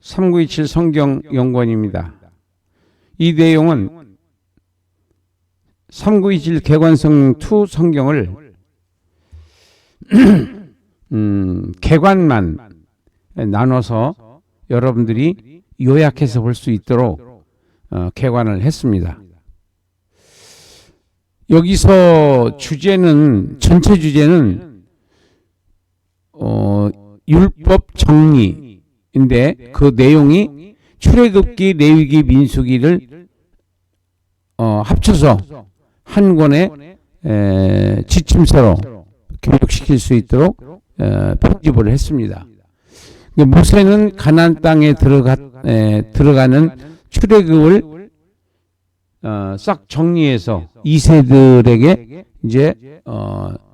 3927 성경 연구원입니다. 이 내용은 3927 개관성 2 성경을 개관만 나눠서 여러분들이 요약해서 볼 수 있도록 개관을 했습니다. 여기서 주제는, 전체 주제는 율법 정리인데, 그 내용이 출애굽기, 레위기, 민수기를 합쳐서 한 권의 지침서로 교육시킬 수 있도록 편집을 했습니다. 모세는 가나안 땅에 들어가는 출애굽을 싹 정리해서 2세들에게 이제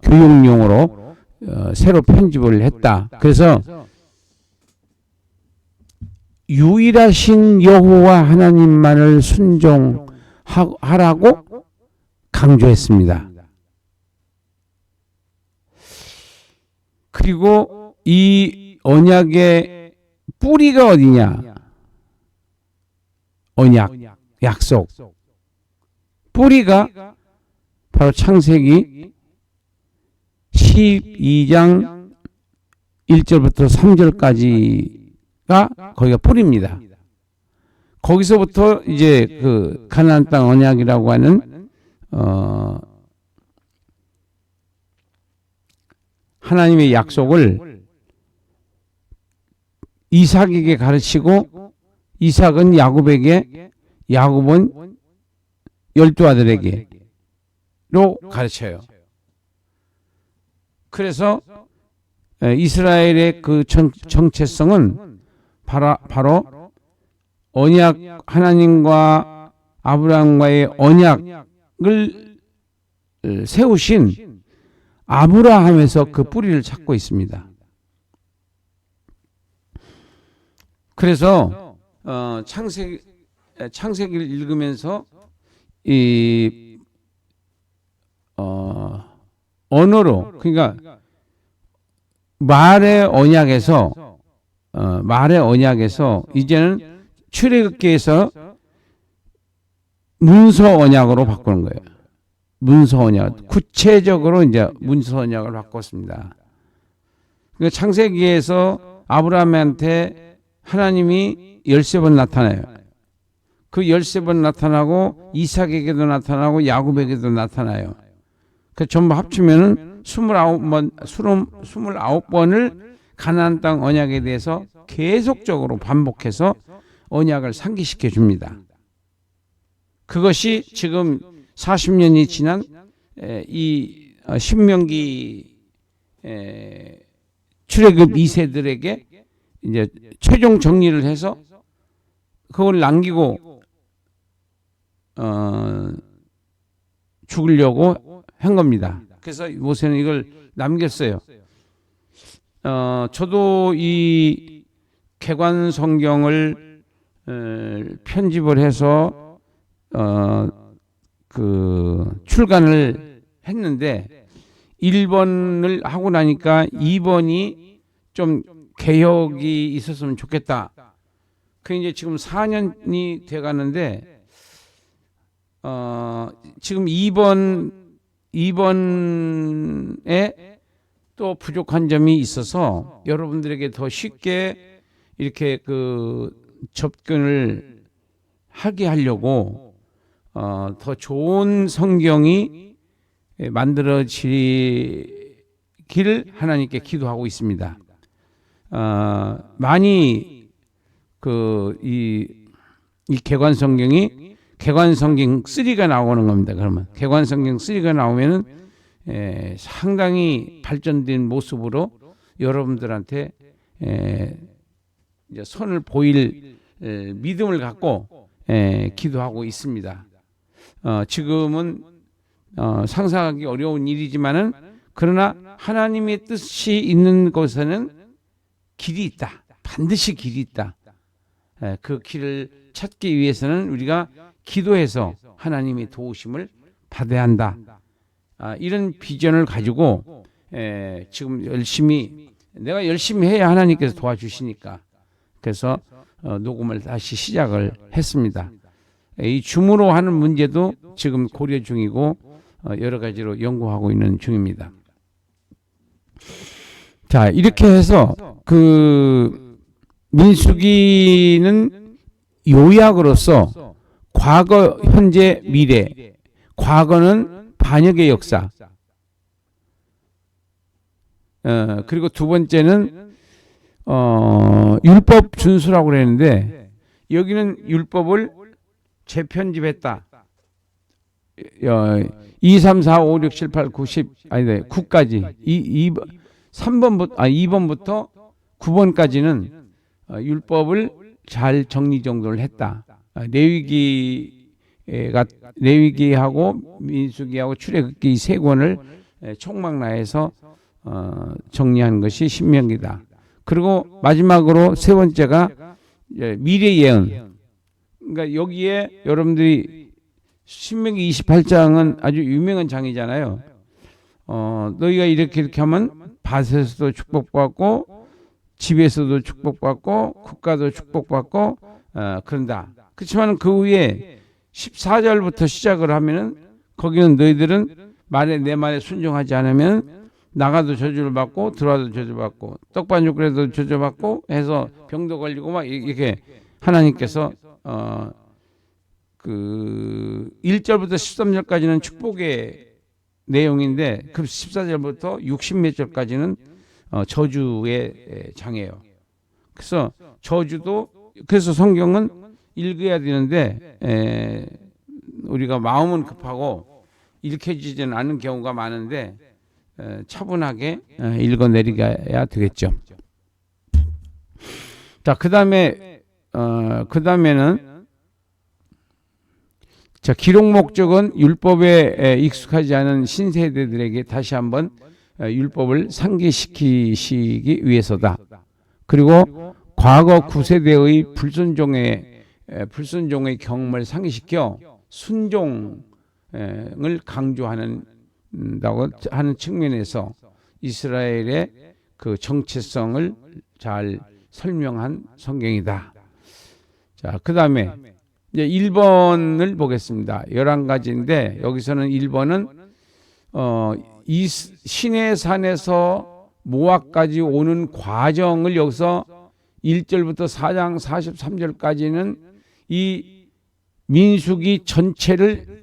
교육용으로 새로 편집을 했다. 그래서 유일하신 여호와 하나님만을 순종하라고 강조했습니다. 그리고 이 언약의 뿌리가 어디냐? 언약, 약속. 뿌리가 바로 창세기 12장 1절부터 3절까지가 거기가 뿌리입니다. 거기서부터 이제 그 가나안 땅 언약이라고 하는 하나님의 약속을 이삭에게 가르치고, 이삭은 야곱에게, 야곱은 12아들에게로 가르쳐요. 그래서 이스라엘의 그 정체성은 바로 언약, 하나님과 아브라함과의 언약을 세우신 아브라함에서 그 뿌리를 찾고 있습니다. 그래서 창세기를 읽으면서 이 언어로, 그러니까 말의 언약에서 이제는 출애굽기에서 문서 언약으로 바꾸는 거예요. 문서 언약, 구체적으로 이제 문서 언약을 바꿨습니다. 그러니까 창세기에서 아브라함한테 하나님이 13번 나타나요. 그 13번 나타나고 이삭에게도 나타나고 야곱에게도 나타나요. 그 전부 합치면은 29번을 가나안 땅 언약에 대해서 계속적으로 반복해서 언약을 상기시켜 줍니다. 그것이 지금 40년이 지난 이 신명기 출애굽 2세들에게 이제 최종 정리를 해서 그걸 남기고 죽으려고 한 겁니다. 그래서 모세는 이걸 남겼어요. 저도 이 개관 성경을 편집을 해서 그 출간을 했는데 1번을 하고 나니까 2번이 좀 개혁이 있었으면 좋겠다. 그 이제 지금 4년이 돼 가는데 지금 2번에 또 부족한 점이 있어서 여러분들에게 더 쉽게 이렇게 그 접근을 하게 하려고 더 좋은 성경이 만들어지기를 하나님께 기도하고 있습니다. 많이 이 개관 성경이 개관 성경 3가 나오는 겁니다. 그러면 개관 성경 3가 나오면은 상당히 발전된 모습으로 여러분들한테 이제 손을 보일 믿음을 갖고 기도하고 있습니다. 지금은 상상하기 어려운 일이지만은 그러나 하나님의 뜻이 있는 곳에는 길이 있다. 반드시 길이 있다. 그 길을 찾기 위해서는 우리가 기도해서 하나님의 도우심을 받아야 한다. 이런 비전을 가지고 지금 내가 열심히 해야 하나님께서 도와주시니까 그래서 녹음을 다시 시작을 했습니다. 이 줌으로 하는 문제도 지금 고려 중이고 여러 가지로 연구하고 있는 중입니다. 자, 이렇게 해서 그 민수기는 요약으로서 과거, 현재, 미래. 과거는 반역의 역사. 그리고 두 번째는 율법 준수라고 그랬는데 여기는 율법을 재편집했다. 2, 3, 4, 5, 6, 7, 8, 9, 10 아니 9까지 2번부터 9번까지는 율법을 잘 정리정돈을 했다. 레위기하고 민수기하고 출애굽기 이 세 권을 총망라해서 정리한 것이 신명기다. 그리고 마지막으로 세 번째가 미래 예언. 그러니까 여기에 여러분들이 신명기 28장은 아주 유명한 장이잖아요. 너희가 이렇게 하면 밭에서도 축복받고 집에서도 축복받고 국가도 축복받고 그런다. 그렇지만 그 후에 14절부터 시작을 하면은 거기는 너희들은 내 말에 순종하지 않으면 나가도 저주를 받고 들어와도 저주받고 떡반죽 그래도 저주받고 해서 병도 걸리고 막 이렇게 하나님께서 그 1절부터 13절까지는 축복의 내용인데 그 14절부터 60몇 절까지는 저주의 장이에요. 그래서 그래서 성경은 읽어야 되는데 우리가 마음은 급하고 읽혀지지는 않는 경우가 많은데 차분하게 읽어내려야 되겠죠. 자, 그다음에는 자, 기록 목적은 율법에 익숙하지 않은 신세대들에게 다시 한번 율법을 상기시키시기 위해서다. 그리고 과거 9세대의 불순종의 경험을 상기시켜 순종을 강조한다고 하는 측면에서 이스라엘의 그 정체성을 잘 설명한 성경이다. 자, 그다음에 이제 1번을 보겠습니다. 11가지인데 여기서는 1번은 이 시내산에서 모압까지 오는 과정을 여기서 1절부터 4장 43절까지는 이 민수기 전체를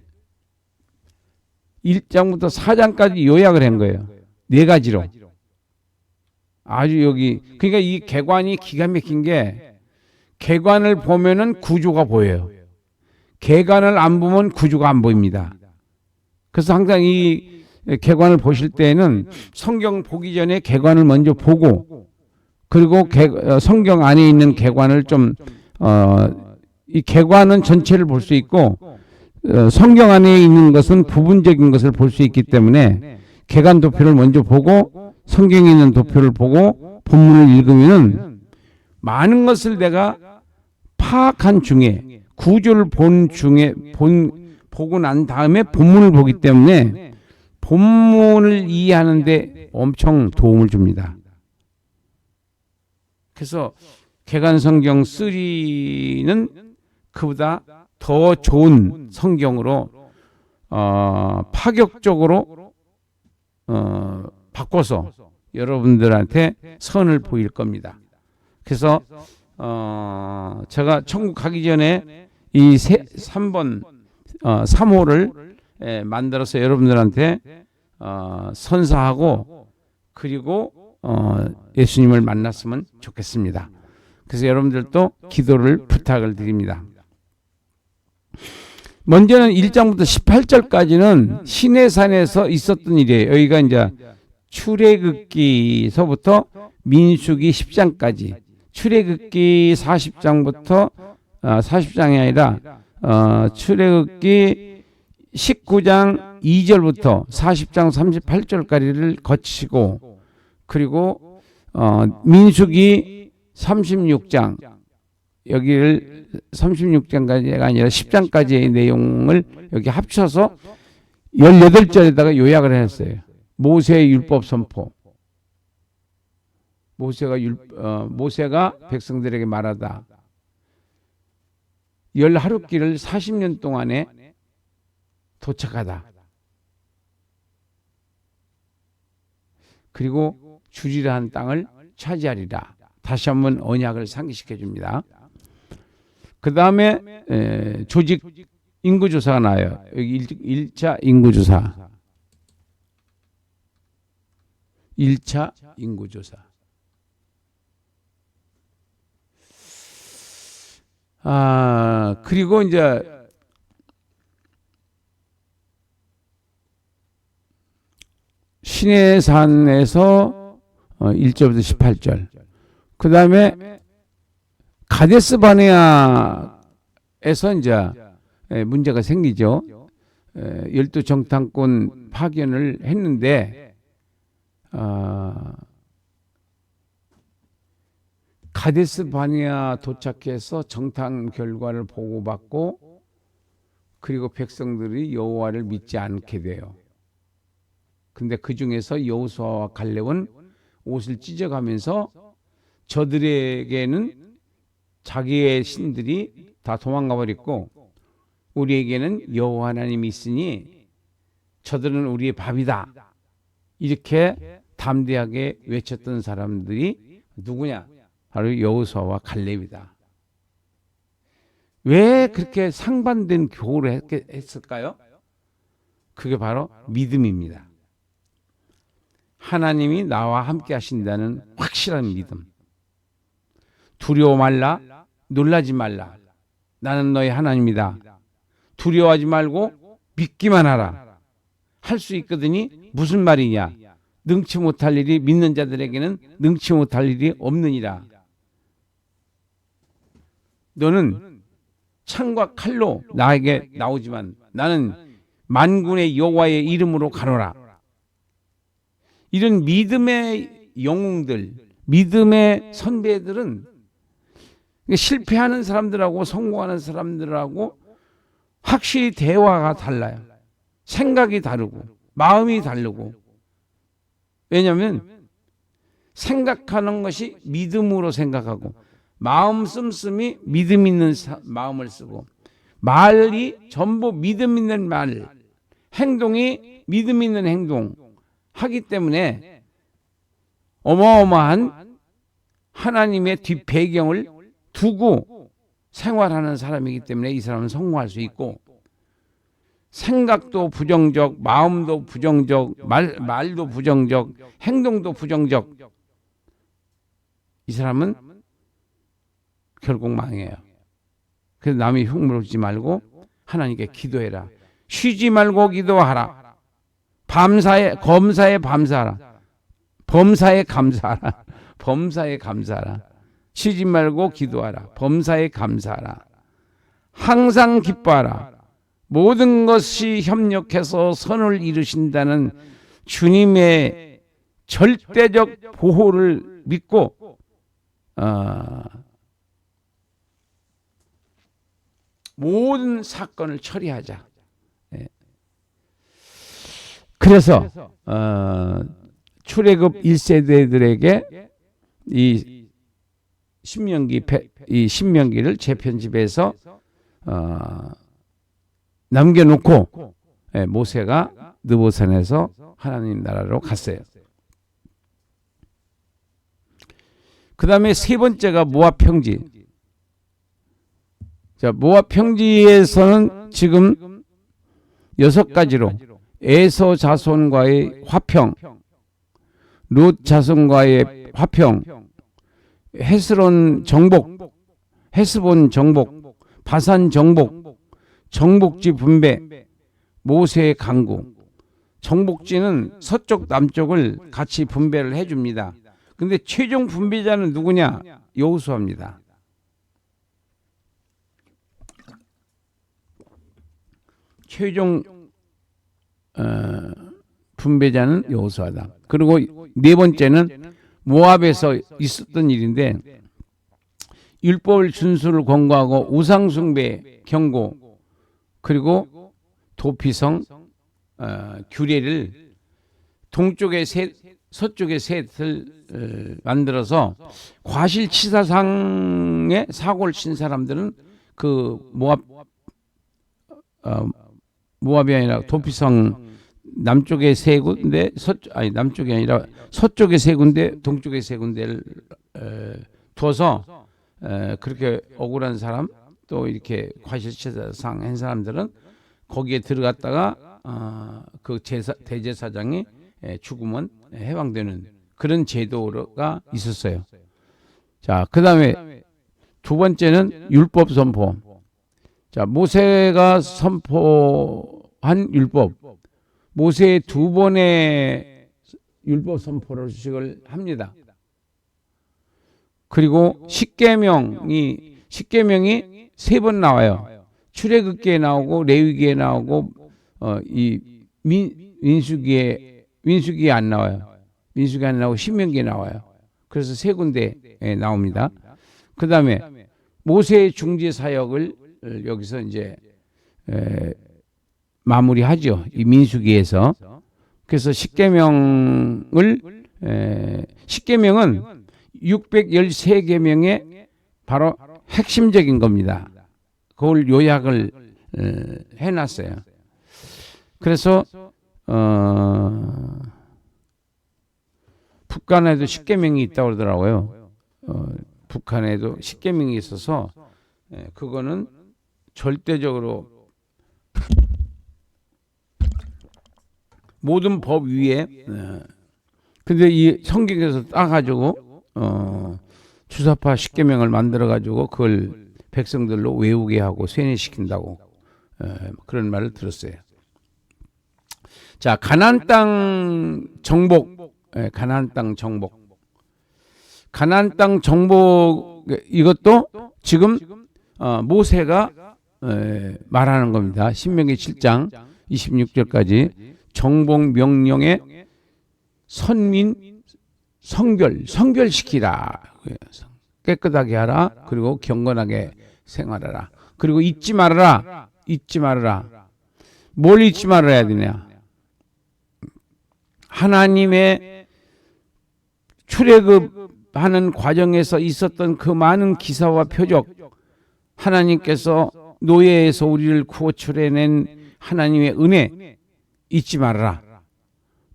1장부터 4장까지 요약을 한 거예요. 4가지로. 아주 여기 그러니까 이 개관이 기가 막힌 게 개관을 보면은 구조가 보여요. 개관을 안 보면 구조가 안 보입니다. 그래서 항상 이 개관을 보실 때에는 성경 보기 전에 개관을 먼저 보고 그리고 성경 안에 있는 개관을 이 개관은 전체를 볼 수 있고 성경 안에 있는 것은 부분적인 것을 볼 수 있기 때문에 개관 도표를 먼저 보고 성경에 있는 도표를 보고 본문을 읽으면은 많은 것을 내가 파악한 중에 구조를 보고 난 다음에 본문을 보기 때문에 본문을 이해하는데 엄청 도움을 줍니다. 그래서 개관성경 3는 그보다 더 좋은 성경으로 파격적으로 바꿔서 여러분들한테 선을 보일 겁니다. 그래서 제가 천국 가기 전에 이 3번 3호를 만들어서 여러분들한테 선사하고 그리고 예수님을 만났으면 좋겠습니다. 그래서 여러분들도 기도를 부탁을 드립니다. 먼저는 1장부터 18절까지는 시내산에서 있었던 일이에요. 여기가 이제 출애굽기서부터 민수기 10장까지 출애굽기 40장부터 40장이 아니라 출애굽기 19장 2절부터 40장 38절까지를 거치고 그리고 민수기 36장 여기를 36장까지가 아니라 10장까지의 내용을 여기 합쳐서 18절에다가 요약을 했어요. 모세의 율법 선포. 모세가 백성들에게 말하다. 열 하룻길을 40년 동안에 도착하다. 그리고 주리라 한 땅을 차지하리라. 다시 한번 언약을 상기시켜 줍니다. 그 다음에 조직 인구조사가 나와요. 여기 1차 인구조사. 1차 인구조사. 그리고 이제 시내산에서 1절부터 18절. 그 다음에 가데스 바네아에서 이제 문제가 생기죠. 12정탐꾼 파견을 했는데 가데스 바네아 도착해서 정탐 결과를 보고받고 그리고 백성들이 여호와를 믿지 않게 돼요. 근데 그 중에서 여호수아와 갈렙은 옷을 찢어가면서 저들에게는 자기의 신들이 다 도망가 버렸고 우리에게는 여호와 하나님이 있으니 저들은 우리의 밥이다. 이렇게 담대하게 외쳤던 사람들이 누구냐? 바로 여호수아와 갈렙이다. 왜 그렇게 상반된 교훈을 했을까요? 그게 바로 믿음입니다. 하나님이 나와 함께 하신다는 확실한 믿음. 두려워 말라, 놀라지 말라. 나는 너의 하나님이다. 두려워하지 말고 믿기만 하라. 할 수 있거든이 무슨 말이냐? 능치 못할 일이 믿는 자들에게는 능치 못할 일이 없느니라. 너는 창과 칼로 나에게 나오지만 나는 만군의 여호와의 이름으로 가노라. 이런 믿음의 영웅들, 믿음의 선배들은 실패하는 사람들하고 성공하는 사람들하고 확실히 대화가 달라요. 생각이 다르고 마음이 다르고. 왜냐하면 생각하는 것이 믿음으로 생각하고 마음 씀씀이 믿음 있는 마음을 쓰고 말이 전부 믿음 있는 말, 행동이 믿음 있는 행동 하기 때문에 어마어마한 하나님의 뒷배경을 두고 생활하는 사람이기 때문에 이 사람은 성공할 수 있고 생각도 부정적, 마음도 부정적, 말도 부정적, 행동도 부정적 이 사람은 결국 망해요. 그래서 남이 흉물지 말고 하나님께 기도해라. 쉬지 말고 기도하라. 검사에 밤사하라. 범사에 감사하라. 범사에 감사하라. 쉬지 말고 기도하라. 범사에 감사하라. 항상 기뻐하라. 모든 것이 협력해서 선을 이루신다는 주님의 절대적 보호를 믿고 모든 사건을 처리하자. 그래서 출애굽 1세대들에게 이 신명기를 재편집해서 남겨놓고 모세가 느보산에서 하나님 나라로 갔어요. 그 다음에 세 번째가 모압 평지. 자, 모압 평지에서는 지금 6가지로 에서 자손과의 화평, 룻 자손과의 화평, 헤스론 정복, 헤스본 정복, 바산 정복, 정복지 분배, 모세의 강구. 정복지는 서쪽 남쪽을 같이 분배를 해줍니다. 근데 최종 분배자는 누구냐? 여호수아입니다. 최종 분배자는 여호수아다. 그리고 네 번째는 모압에서 있었던 일인데 율법을 준수를 권고하고 우상숭배 경고 그리고 도피성 규례를 동쪽의 서쪽의 셋을 만들어서 과실치사상에 사고를 친 사람들은 그 모압이 아니라 도피성 남쪽에 세 군데, 남쪽이 아니라 서쪽에 세 군데, 동쪽에 세 군데를 둬서 그렇게 억울한 사람, 또 이렇게 과실치사상 한 사람들은 거기에 들어갔다가 그 대제사장이 죽으면 해방되는 그런 제도가 있었어요. 자, 그 다음에 두 번째는 율법 선포. 자, 모세가 선포한 율법. 모세의 두 번의 율법 선포를 합니다. 그리고 십계명이 세 번 나와요. 출애굽기에 나오고 레위기에 나오고 이 민수기에 안 나와요. 민수기에 안 나오고 신명기에 나와요. 그래서 세 군데에 나옵니다. 그 다음에 모세의 중재 사역을 여기서 이제 마무리하죠. 이 민수기에서. 그래서 십계명은 613계명의 바로 핵심적인 겁니다. 그걸 요약을 해놨어요. 그래서 북한에도 십계명이 있다고 그러더라고요. 북한에도 십계명이 있어서 그거는 절대적으로 모든 법 위에 근데 이 성경에서 따가지고 주사파 십계명을 만들어 가지고 그걸 백성들로 외우게 하고 세뇌시킨다고 그런 말을 들었어요. 자, 가나안 땅 정복, 가나안 땅 정복, 가나안 땅 정복 이것도 지금 모세가 말하는 겁니다. 신명기 7장 26절까지 정복 명령에 선민 성결시키라. 깨끗하게 하라. 그리고 경건하게 생활하라. 그리고 잊지 말아라. 뭘 잊지 말아야 되냐? 하나님의 출애굽하는 과정에서 있었던 그 많은 기사와 표적, 하나님께서 노예에서 우리를 구워 출애낸 하나님의 은혜 잊지 말아라.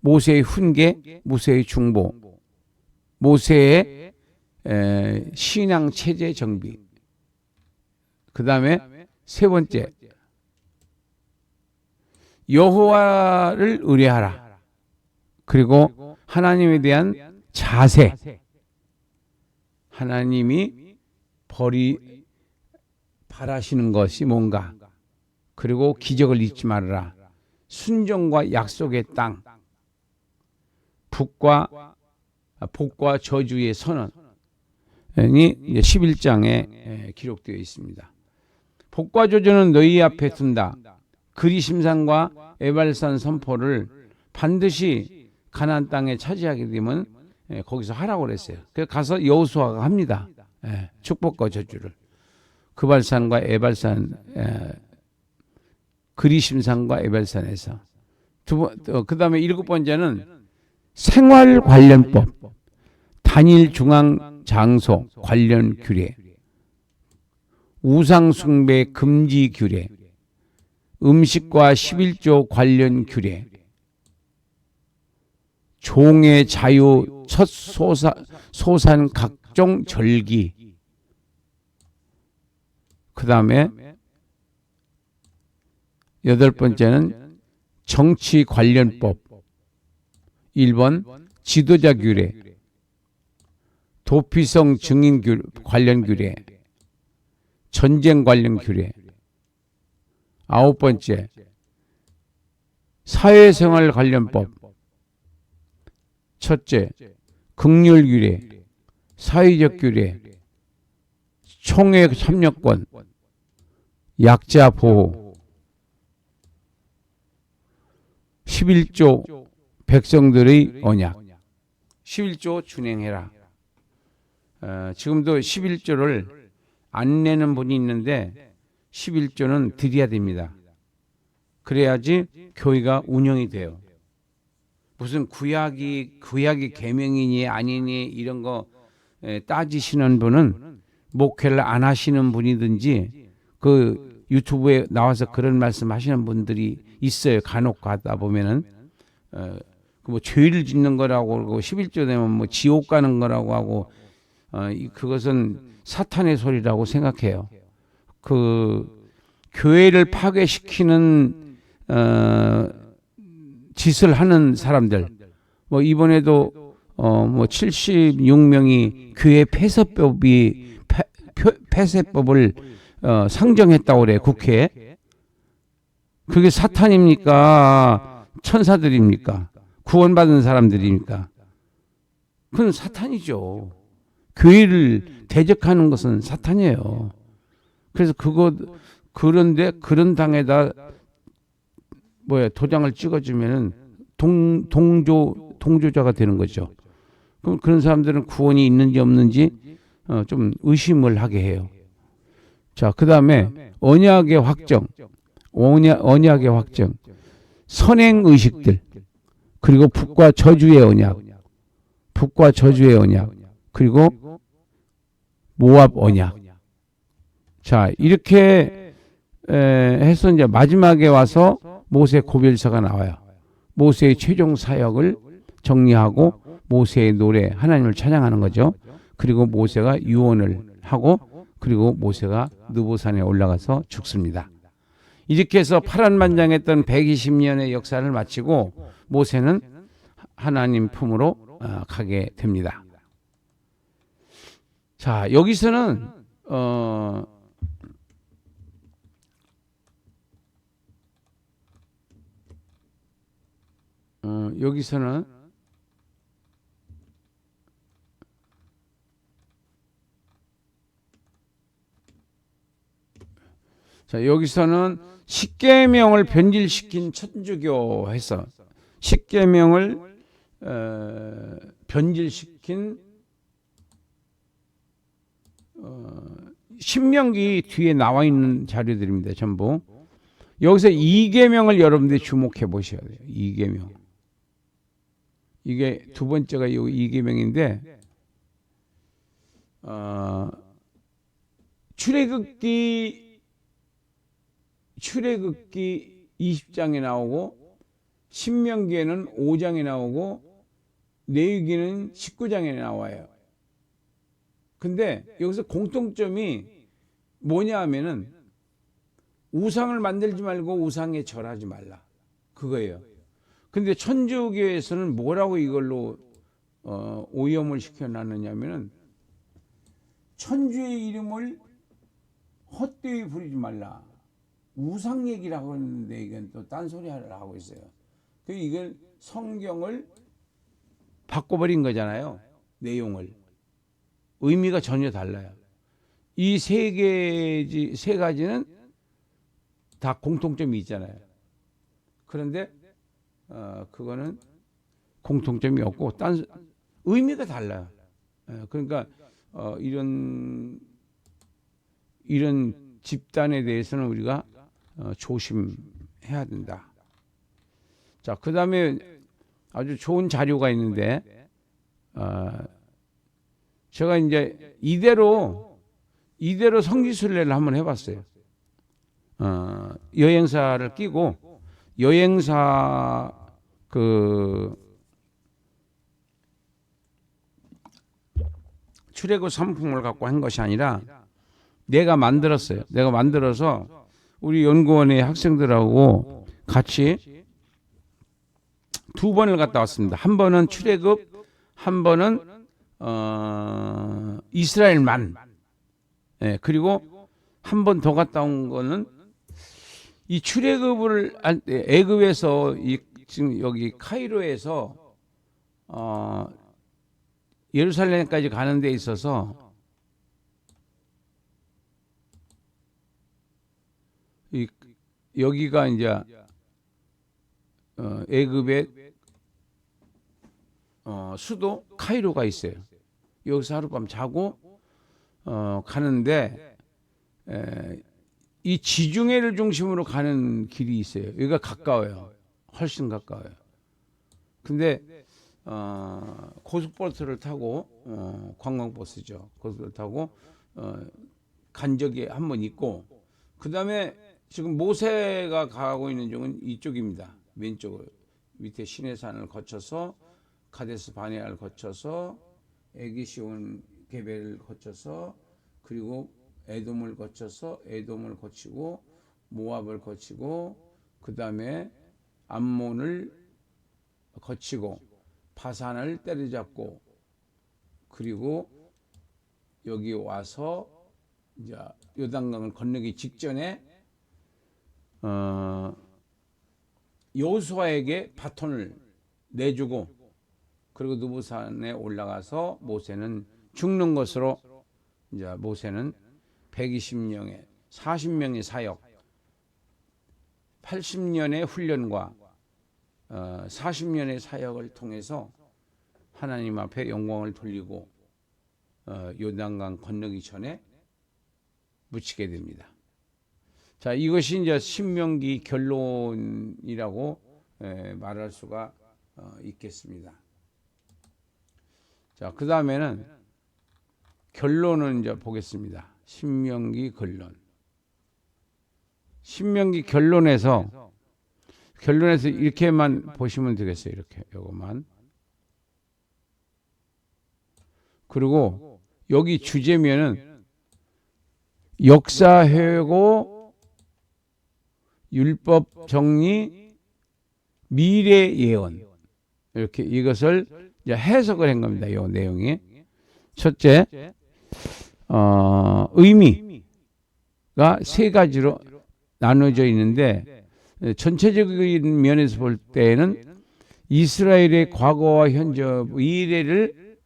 모세의 훈계, 모세의 중보, 모세의 신앙 체제 정비. 그 다음에 세 번째, 여호와를 의뢰하라. 그리고 하나님에 대한 자세, 하나님이 바라시는 것이 뭔가. 그리고 기적을 잊지 말아라. 순종과 약속의 땅, 복과 저주의 선언이 11장에 기록되어 있습니다. 복과 저주는 너희 앞에 둔다. 그리심산과 에발산 선포를 반드시 가나안 땅에 차지하게 되면 거기서 하라고 그랬어요. 그래서 가서 여호수아가 합니다. 축복과 저주를. 그발산과 에발산, 그리심산과 에발산에서. 그 다음에 7번째는 생활 관련법, 단일 중앙 장소 관련 규례, 우상 숭배 금지 규례, 음식과 11조 관련 규례, 종의 자유, 첫 소산 각종 절기. 그 다음에 8번째는 정치 관련법, 1번 지도자 규례, 도피성 증인 관련 규례, 전쟁 관련 규례. 9번째 사회생활 관련법. 첫째, 긍휼 규례, 사회적 규례, 총회 참여권, 약자 보호, 11조 백성들의 언약, 11조 준행해라. 지금도 11조를 안 내는 분이 있는데 11조는 드려야 됩니다. 그래야지 교회가 운영이 돼요. 무슨 구약이 계명이니 아니니 이런 거 따지시는 분은 목회를 안 하시는 분이든지 그 유튜브에 나와서 그런 말씀 하시는 분들이 있어요. 간혹 가다 보면은 뭐 죄를 짓는 거라고 그러고 11조 되면 뭐 지옥 가는 거라고 하고 그것은 사탄의 소리라고 생각해요. 그 교회를 파괴시키는 짓을 하는 사람들 뭐 이번에도 뭐 76명이 교회 폐쇄법을 상정했다고 그래 국회에. 그게 사탄입니까? 천사들입니까? 구원받은 사람들입니까? 그건 사탄이죠. 교회를 대적하는 것은 사탄이에요. 그래서 그런데 그런 당에다 도장을 찍어주면은 동조자가 되는 거죠. 그럼 그런 사람들은 구원이 있는지 없는지 좀 의심을 하게 해요. 자, 그 다음에 언약의 확정, 선행 의식들, 그리고 북과 저주의 언약, 그리고 모압 언약. 자, 이렇게 해서 이제 마지막에 와서 모세 고별서가 나와요. 모세의 최종 사역을 정리하고 모세의 노래, 하나님을 찬양하는 거죠. 그리고 모세가 유언을 하고 그리고 모세가 느보산에 올라가서 죽습니다. 이렇게 해서 파란만장했던 120년의 역사를 마치고 모세는 하나님 품으로 가게 됩니다. 자, 여기서는 여기서는 십계명을 변질시킨 천주교 해서 십계명을 변질시킨 신명기 뒤에 나와 있는 자료들입니다. 전부. 여기서 이계명을 여러분들이 주목해 보셔야 돼요. 이계명. 이게 두 번째가 이계명인데 출애굽기 20장에 나오고 신명기에는 5장에 나오고 레위기는 19장에 나와요. 근데 여기서 공통점이 뭐냐 하면은 우상을 만들지 말고 우상에 절하지 말라. 그거예요. 근데 천주교에서는 뭐라고 이걸로 오염을 시켜놨느냐면은 천주의 이름을 헛되이 부르지 말라. 우상 얘기라고 하는데 이건 또 딴소리를 하고 있어요. 이걸 성경을 바꿔버린 거잖아요. 내용을. 의미가 전혀 달라요. 이 세 가지는 다 공통점이 있잖아요. 그런데 그거는 공통점이 없고 의미가 달라요. 그러니까 이런 집단에 대해서는 우리가 조심해야 된다. 자, 그 다음에 아주 좋은 자료가 있는데 제가 이제 이대로 성지순례를 한번 해봤어요. 여행사를 끼고 여행사 출애굽 상품을 갖고 한 것이 아니라 내가 만들었어요. 내가 만들어서 우리 연구원의 학생들하고 같이 두 번을 갔다 왔습니다. 한 번은 출애굽, 한 번은 이스라엘만. 그리고 한 번 더 갔다 온 거는 이 출애굽을 애굽에서 지금 여기 카이로에서 예루살렘까지 가는 데 있어서 여기가 이제 애굽의 수도 카이로가 있어요. 여기서 하룻밤 자고 가는데 이 지중해를 중심으로 가는 길이 있어요. 여기가 가까워요. 훨씬 가까워요. 근데 고속버스를 타고 관광버스죠. 고속버스를 타고 간 적이 한 번 있고, 그 다음에 지금 모세가 가고 있는 쪽은 이쪽입니다. 왼쪽 밑에 시내산을 거쳐서 가데스 바네아를 거쳐서 에기시온 게벨을 거쳐서 그리고 에돔을 거쳐서 에돔을 거치고 모압을 거치고 그 다음에 암몬을 거치고 바산을 때려잡고 그리고 여기 와서 이제 요단강을 건너기 직전에 여호수아에게 바톤을 내주고 그리고 느보산에 올라가서 모세는 죽는 것으로 이제 모세는 120명의 40명의 사역 80년의 훈련과 40년의 사역을 통해서 하나님 앞에 영광을 돌리고 요단강 건너기 전에 묻히게 됩니다. 자, 이것이 이제 신명기 결론이라고 말할 수가 있겠습니다. 자, 그 다음에는 결론을 이제 보겠습니다. 신명기 결론. 신명기 결론에서 이렇게만 보시면 되겠어요. 이렇게 요것만. 그리고 여기 주제면은 역사 회고 율법 정리 미래 예언 이렇게 이것을 이제 해석을 한 겁니다. 이 내용이 첫째 의미가 세 가지로 나눠져 있는데 전체적인 면에서 볼 때는 이스라엘의 과거와 현재 미래를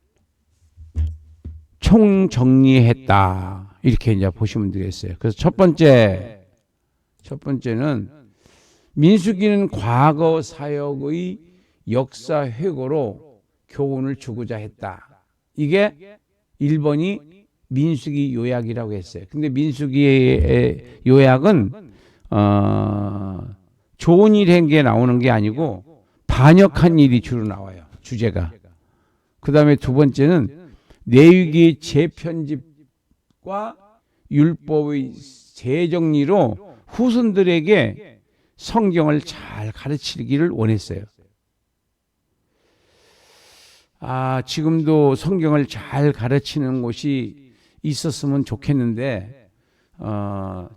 총정리했다 이렇게 이제 보시면 되겠어요. 그래서 첫 번째는 민수기는 과거 사역의 역사 회고로 교훈을 주고자 했다. 이게 1번이 민수기 요약이라고 했어요. 근데 민수기의 요약은 좋은 일 한 게 나오는 게 아니고 반역한 일이 주로 나와요. 주제가. 그 다음에 두 번째는 레위기의 재편집과 율법의 재정리로 후손들에게 성경을 잘 가르치기를 원했어요. 지금도 성경을 잘 가르치는 곳이 있었으면 좋겠는데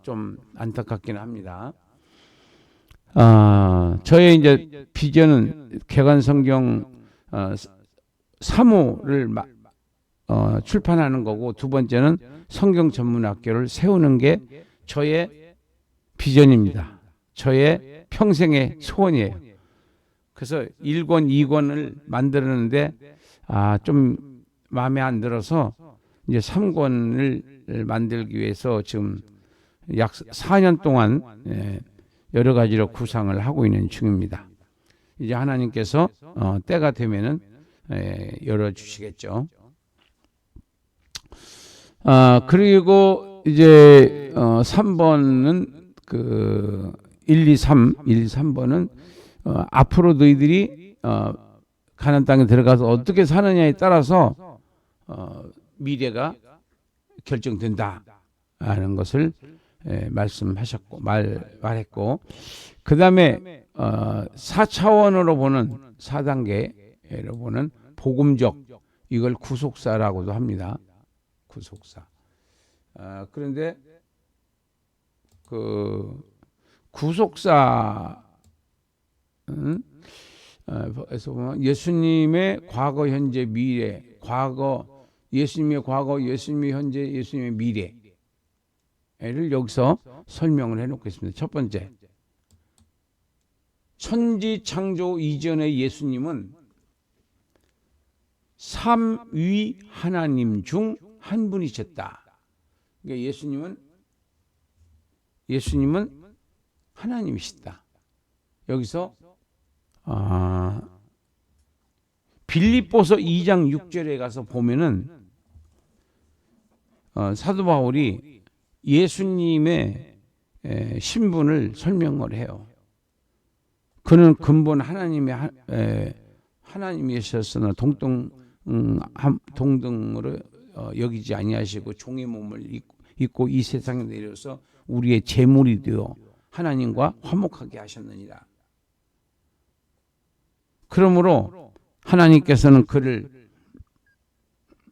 좀 안타깝긴 합니다. 저의 이제 비전은 개관성경 3호를 출판하는 거고 두 번째는 성경 전문학교를 세우는 게 저의 비전입니다. 저의 평생의 소원이에요. 그래서 1권, 2권을 만들었는데 좀 마음에 안 들어서 이제 3권을 만들기 위해서 지금 약 4년 동안 여러 가지로 구상을 하고 있는 중입니다. 이제 하나님께서 때가 되면은 열어주시겠죠. 그리고 이제 3번은 그 1, 2, 3번은 앞으로 너희들이 가나안 땅에 들어가서 어떻게 사느냐에 따라서 미래가 결정된다 하는 것을 말씀하셨고 말했고 그 다음에 4차원으로 보는 4단계로 보는 복음적 이걸 구속사라고도 합니다. 구속사. 그런데 그 구속사 에서 보면 예수님의 과거, 현재, 미래, 예수님의 과거, 예수님의 현재, 예수님의 미래를 여기서 설명을 해놓고 있습니다. 첫 번째, 천지 창조 이전의 예수님은 삼위 하나님 중 한 분이셨다. 그러니까 예수님은 하나님이시다. 여기서 빌립보서 2장 6절에 가서 보면은 사도 바울이 예수님의 신분을 설명을 해요. 그는 근본 하나님의 하나님이셨으나 동등으로 여기지 아니하시고 종의 몸을 입고 이 세상에 내려서 우리의 제물이 되어 하나님과 화목하게 하셨느니라. 그러므로 하나님께서는 그를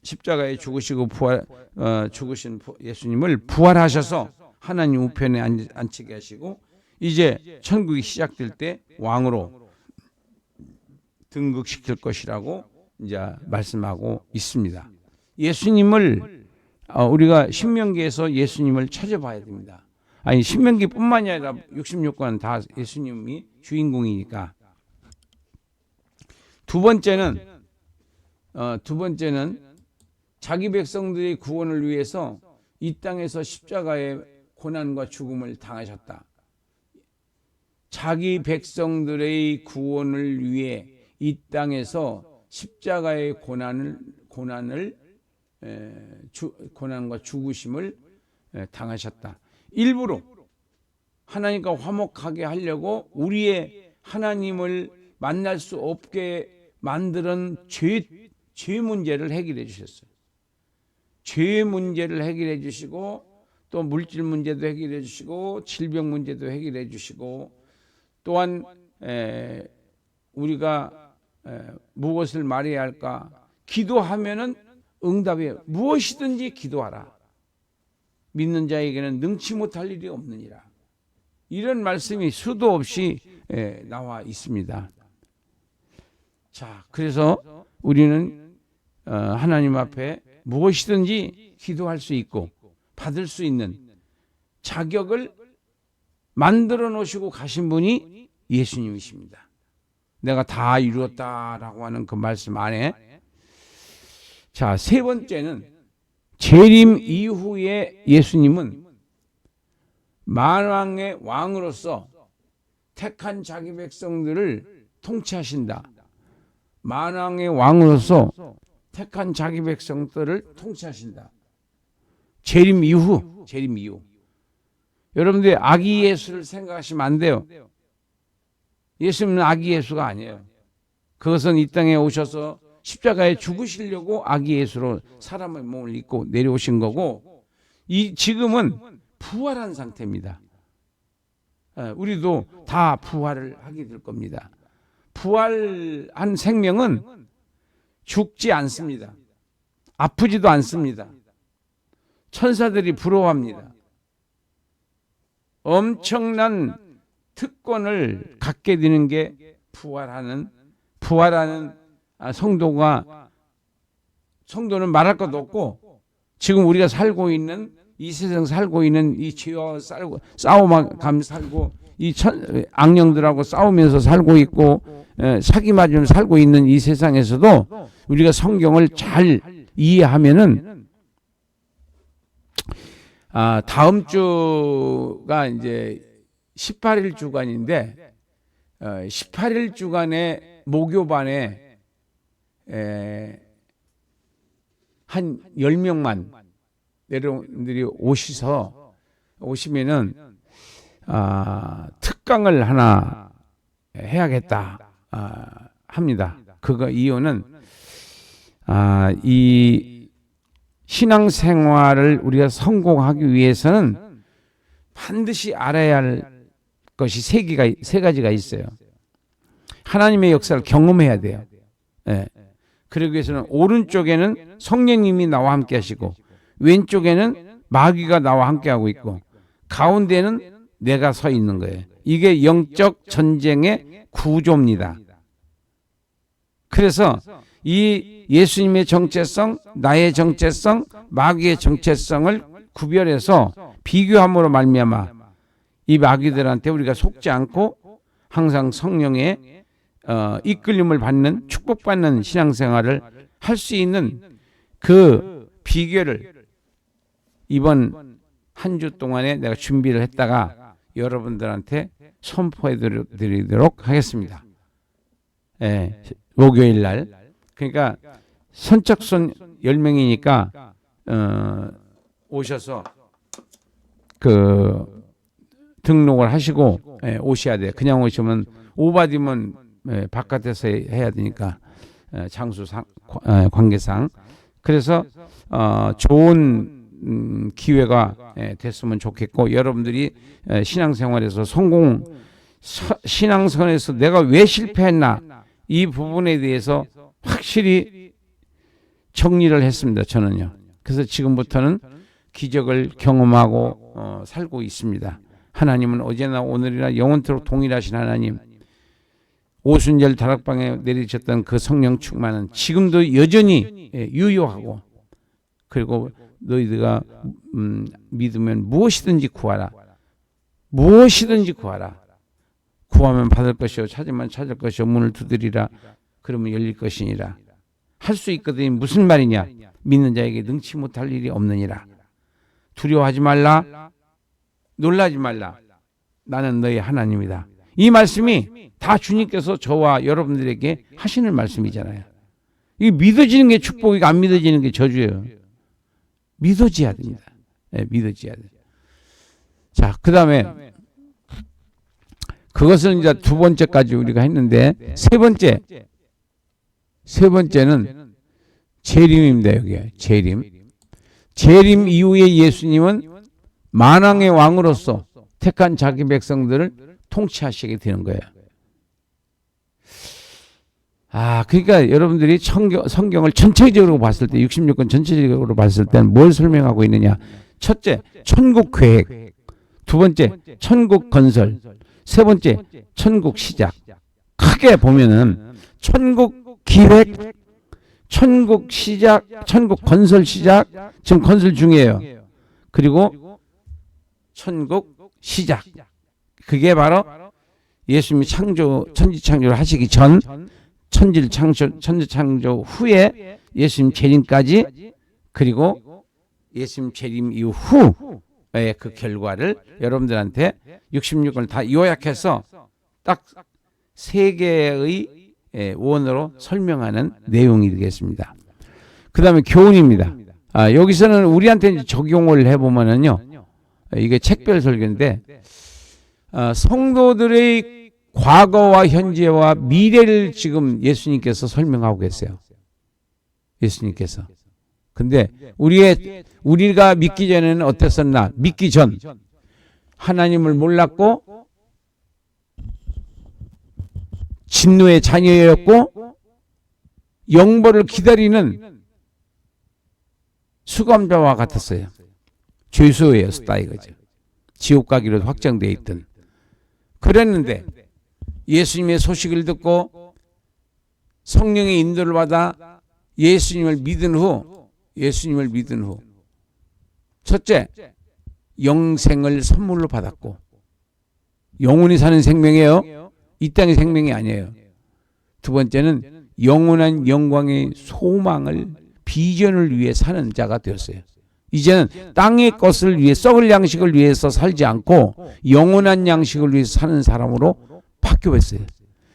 십자가에 죽으시고 죽으신 예수님을 부활하셔서 하나님 우편에 앉히게 하시고 이제 천국이 시작될 때 왕으로 등극시킬 것이라고 이제 말씀하고 있습니다. 예수님을 우리가 신명기에서 예수님을 찾아봐야 됩니다. 아니 신명기뿐만이 아니라 66권 다 예수님이 주인공이니까. 두 번째는 자기 백성들의 구원을 위해서 이 땅에서 십자가의 고난과 죽음을 당하셨다. 자기 백성들의 구원을 위해 이 땅에서 십자가의 고난과 죽으심을 당하셨다. 일부러 하나님과 화목하게 하려고 우리의 하나님을 만날 수 없게 만드는 죄 문제를 해결해 주셨어요. 죄 문제를 해결해 주시고 또 물질 문제도 해결해 주시고 질병 문제도 해결해 주시고 또한 우리가 무엇을 말해야 할까? 기도하면은 응답이에요. 무엇이든지 기도하라. 믿는 자에게는 능치 못할 일이 없느니라. 이런 말씀이 수도 없이 나와 있습니다. 자, 그래서 우리는 하나님 앞에 무엇이든지 기도할 수 있고 받을 수 있는 자격을 만들어 놓으시고 가신 분이 예수님이십니다. 내가 다 이루었다라고 하는 그 말씀 안에. 자, 세 번째는 재림 이후에 예수님은 만왕의 왕으로서 택한 자기 백성들을 통치하신다. 만왕의 왕으로서 택한 자기 백성들을 통치하신다. 재림 이후. 여러분들 아기 예수를 생각하시면 안 돼요. 예수님은 아기 예수가 아니에요. 그것은 이 땅에 오셔서 십자가에 죽으시려고 아기 예수로 사람의 몸을 입고 내려오신 거고, 지금은 부활한 상태입니다. 우리도 다 부활을 하게 될 겁니다. 부활한 생명은 죽지 않습니다. 아프지도 않습니다. 천사들이 부러워합니다. 엄청난 특권을 갖게 되는 게 부활하는 성도는 말할 것도 없고, 지금 우리가 살고 있는 이 세상 살고 있는 이 죄와 싸움하며 살고 이 악령들하고 싸우면서 살고 있고 사기 맞으면서 살고 있는 이 세상에서도 우리가 성경을 잘 이해하면은 다음 주가 이제 18일 주간인데 18일 주간의 목요반에 한 10명만 여러분들이 오시면은 특강을 하나 해야겠다 합니다. 그거 이유는 이 신앙생활을 우리가 성공하기 위해서는 반드시 알아야 할 것이 세 가지가 있어요. 하나님의 역사를 경험해야 돼요. 그러기 위해서는 오른쪽에는 성령님이 나와 함께 하시고, 왼쪽에는 마귀가 나와 함께 하고 있고, 가운데는 내가 서 있는 거예요. 이게 영적 전쟁의 구조입니다. 그래서 이 예수님의 정체성, 나의 정체성, 마귀의 정체성을 구별해서 비교함으로 말미암아 이 마귀들한테 우리가 속지 않고 항상 성령의 이끌림을 받는, 축복받는 신앙생활을 할 수 있는 그 비결을 이번 한 주 동안에 내가 준비를 했다가 여러분들한테 선포해 드리도록 하겠습니다. 목요일 날. 그러니까 선착순 10명이니까 오셔서 그 등록을 하시고 오셔야 돼요. 그냥 오시면 오바디면 바깥에서 해야 되니까 장수상 관계상. 그래서 좋은 기회가 됐으면 좋겠고, 여러분들이 신앙생활에서 신앙생활에서 내가 왜 실패했나, 이 부분에 대해서 확실히 정리를 했습니다. 저는요. 그래서 지금부터는 기적을 경험하고 살고 있습니다. 하나님은 어제나 오늘이나 영원토록 동일하신 하나님, 오순절 다락방에 내리셨던 그 성령 충만은 지금도 여전히 유효하고, 그리고 너희들가 믿으면 무엇이든지 구하라. 무엇이든지 구하라. 구하면 받을 것이요 찾으면 찾을 것이요 문을 두드리라. 그러면 열릴 것이니라. 할 수 있거든. 무슨 말이냐? 믿는 자에게 능치 못할 일이 없느니라. 두려워하지 말라. 놀라지 말라. 나는 너희 하나님이다. 이 말씀이 다 주님께서 저와 여러분들에게 하시는 말씀이잖아요. 이 믿어지는 게 축복이고 안 믿어지는 게 저주예요. 믿어져야 됩니다. 네, 믿어져야 돼요. 자, 그 다음에 그것은 이제 두 번째까지 우리가 했는데, 세 번째는 재림입니다. 여기에 재림 이후에 예수님은 만왕의 왕으로서 택한 자기 백성들을 통치하시게 되는 거예요. 그러니까 여러분들이 성경을 전체적으로 봤을 때, 66권 전체적으로 봤을 때는 뭘 설명하고 있느냐? 첫째, 천국 계획. 두 번째, 천국 건설. 세 번째, 천국 시작. 크게 보면은 천국 기획, 천국 시작, 천국 건설 시작, 지금 건설 중이에요. 그리고 천국 시작. 그게 바로 예수님이 천지 창조를 하시기 전, 천지 창조 후에 예수님 재림까지, 그리고 예수님 재림 이후의 그 결과를 여러분들한테 66권을 다 요약해서 딱 세 개의 원어로 설명하는 내용이 되겠습니다. 그 다음에 교훈입니다. 여기서는 우리한테 적용을 해보면은요, 이게 책별 설교인데, 성도들의 과거와 현재와 미래를 지금 예수님께서 설명하고 계세요. 예수님께서. 근데 우리가 믿기 전에는 어땠었나? 믿기 전 하나님을 몰랐고 진노의 자녀였고 영벌을 기다리는 수감자와 같았어요. 죄수였다 이거죠. 지옥 가기로 확정되어 있던. 그랬는데 예수님의 소식을 듣고 성령의 인도를 받아 예수님을 믿은 후 첫째, 영생을 선물로 받았고, 영원히 사는 생명이에요. 이 땅의 생명이 아니에요. 두 번째는 영원한 영광의 소망을, 비전을 위해 사는 자가 되었어요. 이제는 땅의 것을 위해, 썩을 양식을 위해서 살지 않고 영원한 양식을 위해서 사는 사람으로 바뀌었어요.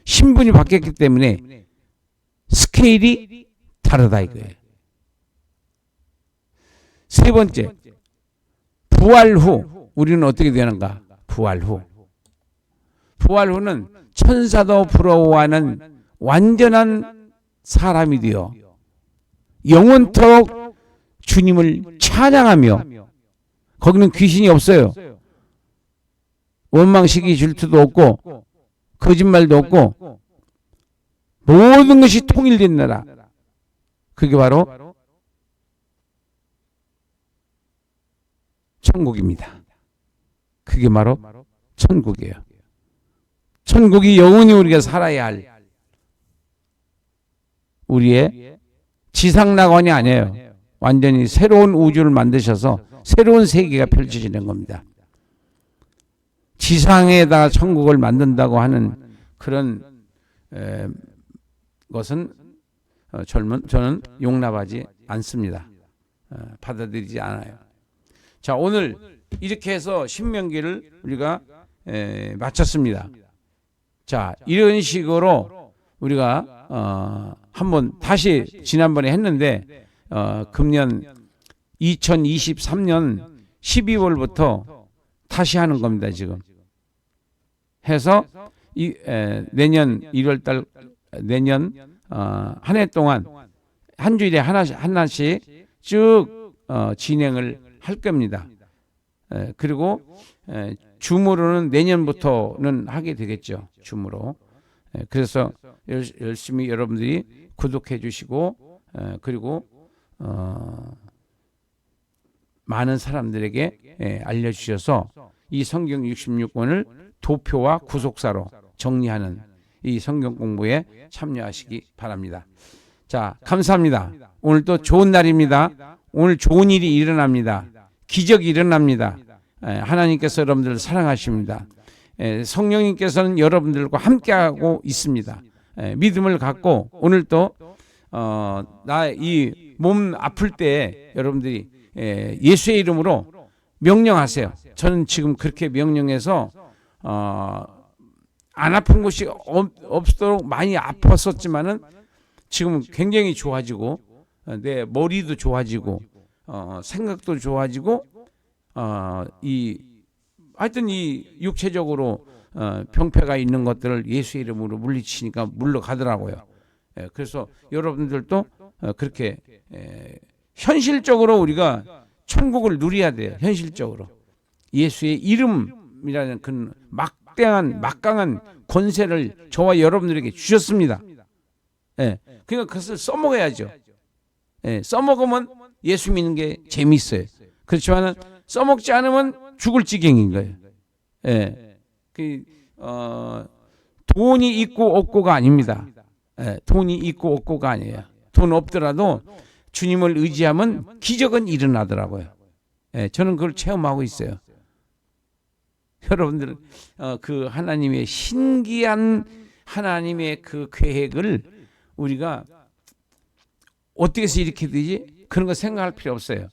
신분이 바뀌었기 때문에 스케일이 다르다 이거예요. 세 번째, 부활 후 우리는 어떻게 되는가? 부활 후는 천사도 부러워하는 완전한 사람이 되어 영원토록 주님을 찬양하며, 거기는 귀신이 없어요. 원망시기 질투도 없고 거짓말도 없고 모든 것이 통일된 나라. 그게 바로 천국입니다. 그게 바로 천국이에요. 천국이 영원히 우리가 살아야 할 우리의 지상낙원이 아니에요. 완전히 새로운 우주를 만드셔서 새로운 세계가 펼쳐지는 겁니다. 지상에다가 천국을 만든다고 하는 그런 것은 저는 용납하지 않습니다. 받아들이지 않아요. 자, 오늘 이렇게 해서 신명기를 우리가 마쳤습니다. 자, 이런 식으로 우리가 한번 다시 지난번에 했는데 금년 2023년 12월부터 다시 하는 겁니다. 지금 해서 내년 1월달, 내년 한 해 동안 한 주일에 하나씩 쭉 진행을 할 겁니다. 그리고 줌으로는 내년부터는 하게 되겠죠. 줌으로. 그래서 열심히 여러분들이 구독해 주시고 그리고 많은 사람들에게 알려주셔서 이 성경 66권을 도표와 구속사로 정리하는 이 성경 공부에 참여하시기 바랍니다. 자, 감사합니다. 오늘 또 좋은 날입니다. 오늘 좋은 일이 일어납니다. 기적이 일어납니다. 하나님께서 여러분들을 사랑하십니다. 성령님께서는 여러분들과 함께하고 있습니다. 믿음을 갖고 오늘 또 나 이 몸 아플 때 여러분들이 예수의 이름으로 명령하세요. 저는 지금 그렇게 명령해서 안 아픈 곳이 없도록 많이 아팠었지만은 지금은 굉장히 좋아지고 내 머리도 좋아지고 생각도 좋아지고 하여튼 이 육체적으로 병폐가 있는 것들을 예수의 이름으로 물리치니까 물러가더라고요. 그래서 여러분들도 그렇게 현실적으로 우리가 천국을 누려야 돼요. 현실적으로 예수의 이름이라는 그 막강한 권세를 저와 여러분들에게 주셨습니다. 그러니까 그것을 써먹어야죠. 써먹으면 예수 믿는 게 재미있어요. 그렇지만 써먹지 않으면 죽을 지경인 거예요. 돈이 있고 없고가 아닙니다. 돈이 있고 없고가 아니에요. 돈 없더라도 주님을 의지하면 기적은 일어나더라고요. 저는 그걸 체험하고 있어요. 여러분들 그 하나님의 신기한 하나님의 그 계획을 우리가 어떻게 해서 이렇게 되지? 그런 거 생각할 필요 없어요.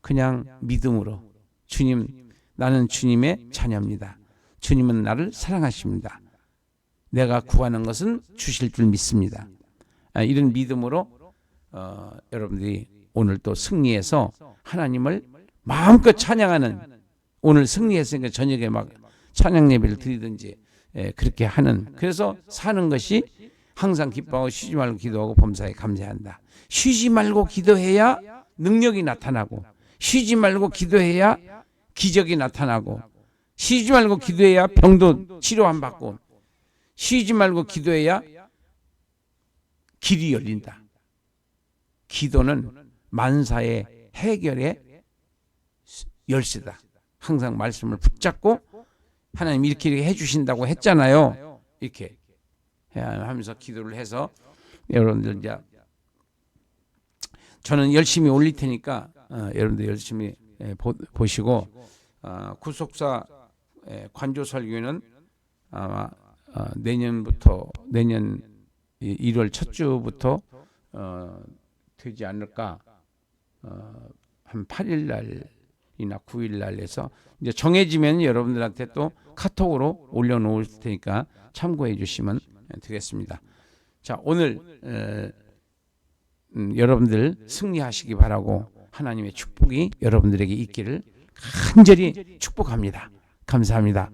그냥 믿음으로 주님, 나는 주님의 자녀입니다. 주님은 나를 사랑하십니다. 내가 구하는 것은 주실 줄 믿습니다. 이런 믿음으로 여러분들이 오늘 또 승리해서 하나님을 마음껏 찬양하는, 오늘 승리했으니까 저녁에 막 찬양 예배를 드리든지 그렇게 하는, 그래서 사는 것이 항상 기뻐하고 쉬지 말고 기도하고 범사에 감사한다. 쉬지 말고 기도해야 능력이 나타나고, 쉬지 말고 기도해야 기적이 나타나고, 쉬지 말고 기도해야 병도 치료 안 받고, 쉬지 말고 기도해야 길이 열린다. 기도는 만사의 해결의 열쇠다. 항상 말씀을 붙잡고 하나님 이렇게 해주신다고 했잖아요. 이렇게 하면서 기도를 해서 여러분들 이제 저는 열심히 올릴 테니까 여러분들 열심히 보시고, 구속사 관조 설교는 아마 내년 1월 첫 주부터 되지 않을까. 한 8일 날이나 9일 날에서 이제 정해지면 여러분들한테 또 카톡으로 올려놓을 테니까 참고해 주시면 되겠습니다. 자, 오늘 여러분들 승리하시기 바라고 하나님의 축복이 여러분들에게 있기를 간절히 축복합니다. 감사합니다.